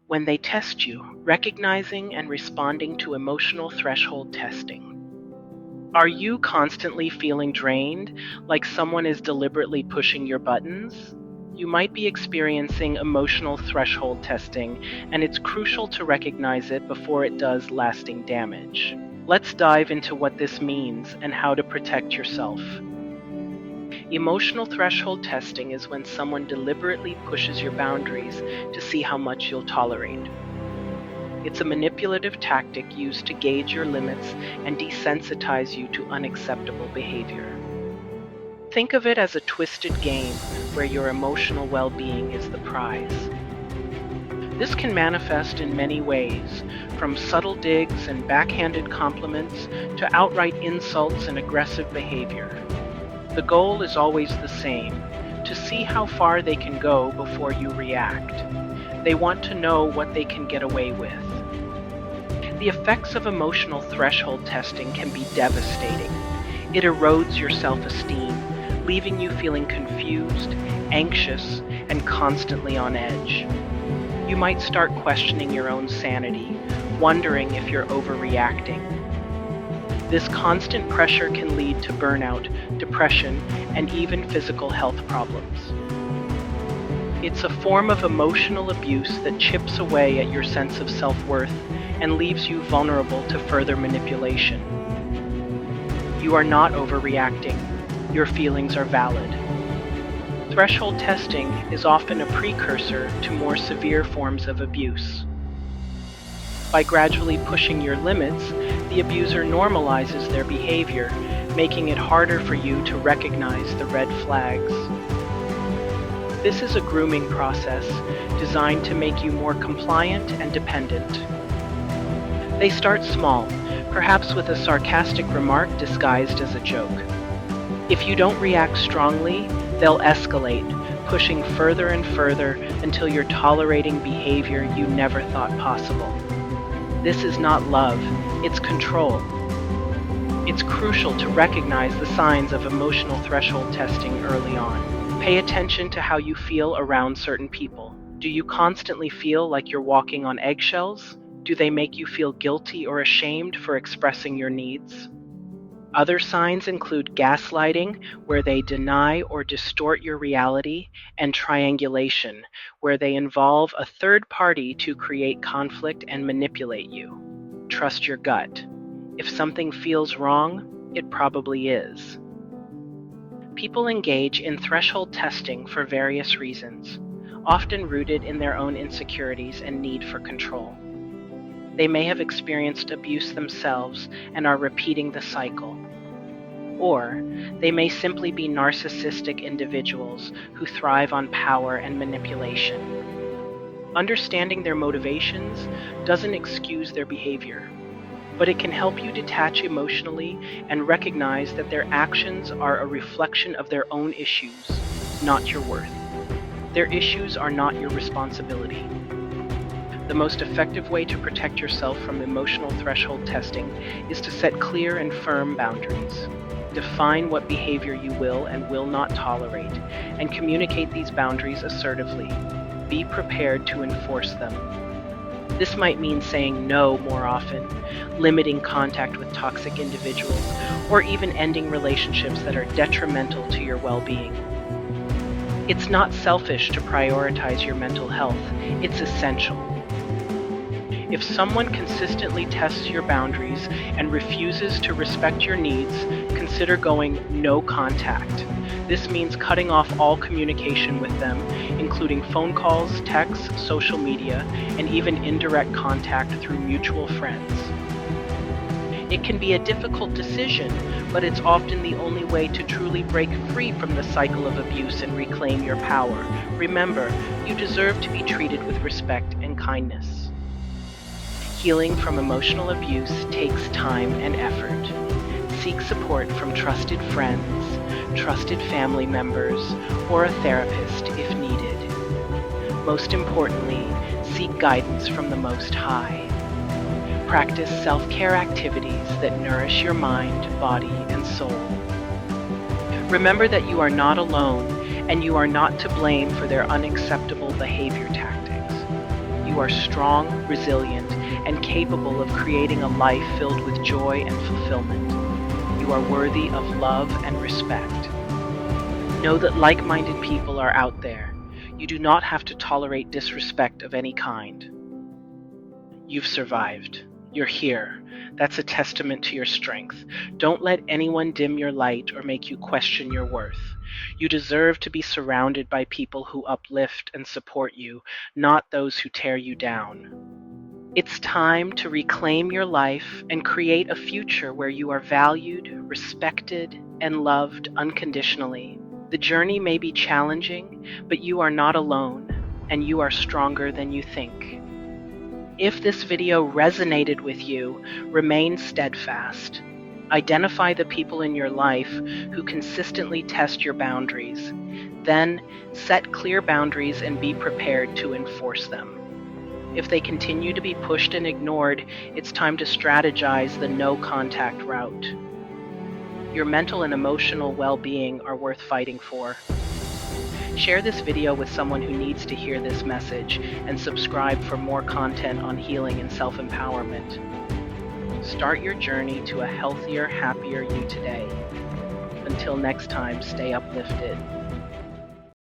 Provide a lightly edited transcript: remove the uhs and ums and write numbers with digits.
When they test you, recognizing and responding to emotional threshold testing. Are you constantly feeling drained, like someone is deliberately pushing your buttons? You might be experiencing emotional threshold testing, and it's crucial to recognize it before it does lasting damage. Let's dive into what this means and how to protect yourself. Emotional threshold testing is when someone deliberately pushes your boundaries to see how much you'll tolerate. It's a manipulative tactic used to gauge your limits and desensitize you to unacceptable behavior. Think of it as a twisted game where your emotional well-being is the prize. This can manifest in many ways, from subtle digs and backhanded compliments to outright insults and aggressive behavior. The goal is always the same, to see how far they can go before you react. They want to know what they can get away with. The effects of emotional threshold testing can be devastating. It erodes your self-esteem, leaving you feeling confused, anxious, and constantly on edge. You might start questioning your own sanity, wondering if you're overreacting. This constant pressure can lead to burnout, depression, and even physical health problems. It's a form of emotional abuse that chips away at your sense of self-worth and leaves you vulnerable to further manipulation. You are not overreacting. Your feelings are valid. Threshold testing is often a precursor to more severe forms of abuse. By gradually pushing your limits, the abuser normalizes their behavior, making it harder for you to recognize the red flags. This is a grooming process designed to make you more compliant and dependent. They start small, perhaps with a sarcastic remark disguised as a joke. If you don't react strongly, they'll escalate, pushing further and further until you're tolerating behavior you never thought possible. This is not love, it's control. It's crucial to recognize the signs of emotional threshold testing early on. Pay attention to how you feel around certain people. Do you constantly feel like you're walking on eggshells? Do they make you feel guilty or ashamed for expressing your needs? Other signs include gaslighting, where they deny or distort your reality, and triangulation, where they involve a third party to create conflict and manipulate you. Trust your gut. If something feels wrong, it probably is. People engage in threshold testing for various reasons, often rooted in their own insecurities and need for control. They may have experienced abuse themselves and are repeating the cycle. Or they may simply be narcissistic individuals who thrive on power and manipulation. Understanding their motivations doesn't excuse their behavior, but it can help you detach emotionally and recognize that their actions are a reflection of their own issues, not your worth. Their issues are not your responsibility. The most effective way to protect yourself from emotional threshold testing is to set clear and firm boundaries. Define what behavior you will and will not tolerate, and communicate these boundaries assertively. Be prepared to enforce them. This might mean saying no more often, limiting contact with toxic individuals, or even ending relationships that are detrimental to your well-being. It's not selfish to prioritize your mental health, it's essential. If someone consistently tests your boundaries and refuses to respect your needs, consider going no contact. This means cutting off all communication with them, including phone calls, texts, social media, and even indirect contact through mutual friends. It can be a difficult decision, but it's often the only way to truly break free from the cycle of abuse and reclaim your power. Remember, you deserve to be treated with respect and kindness. Healing from emotional abuse takes time and effort. Seek support from trusted friends, trusted family members, or a therapist if needed. Most importantly, seek guidance from the Most High. Practice self-care activities that nourish your mind, body, and soul. Remember that you are not alone, and you are not to blame for their unacceptable behavior tactics. You You are strong, resilient, and capable of creating a life filled with joy and fulfillment. You are worthy of love and respect. Know that like-minded people are out there. You do not have to tolerate disrespect of any kind. You've survived. You're here. That's a testament to your strength. Don't let anyone dim your light or make you question your worth. You deserve to be surrounded by people who uplift and support you, not those who tear you down. It's time to reclaim your life and create a future where you are valued, respected, and loved unconditionally. The journey may be challenging, but you are not alone, and you are stronger than you think. If this video resonated with you, remain steadfast. Identify the people in your life who consistently test your boundaries. Then, set clear boundaries and be prepared to enforce them. If they continue to be pushed and ignored, it's time to strategize the no-contact route. Your mental and emotional well-being are worth fighting for. Share this video with someone who needs to hear this message, and subscribe for more content on healing and self-empowerment. Start your journey to a healthier, happier you today. Until next time, stay uplifted.